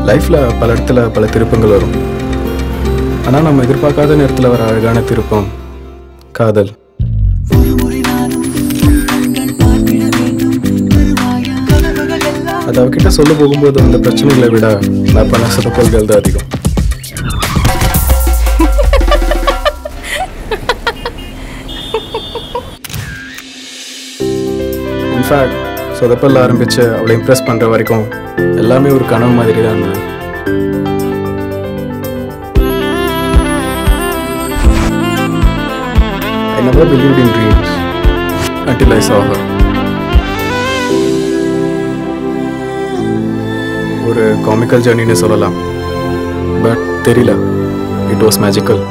லைஃப்பில் பல இடத்துல பல திருப்பங்கள் வரும். ஆனால் நம்ம எதிர்பார்க்காத நேரத்தில் வர அழகான திருப்பம் காதல். அது அவகிட்ட சொல்ல போகும்போது அந்த பிரச்சனைகளை விட நான் பண்ண சொதப்பல்கள் தான் அதிகம். இன்ஃபேக்ட் சொதப்பல் ஆரம்பித்து அவளை இம்ப்ரெஸ் பண்ணுற வரைக்கும் எல்லாமே ஒரு கனவு மாதிரி தான் இருந்தேன். I never believed in dreams until I saw her. ஒரு காமிக்கல் ஜர்னின்னு சொல்லலாம், பட் தெரியல, இட் வாஸ் மேஜிக்கல்.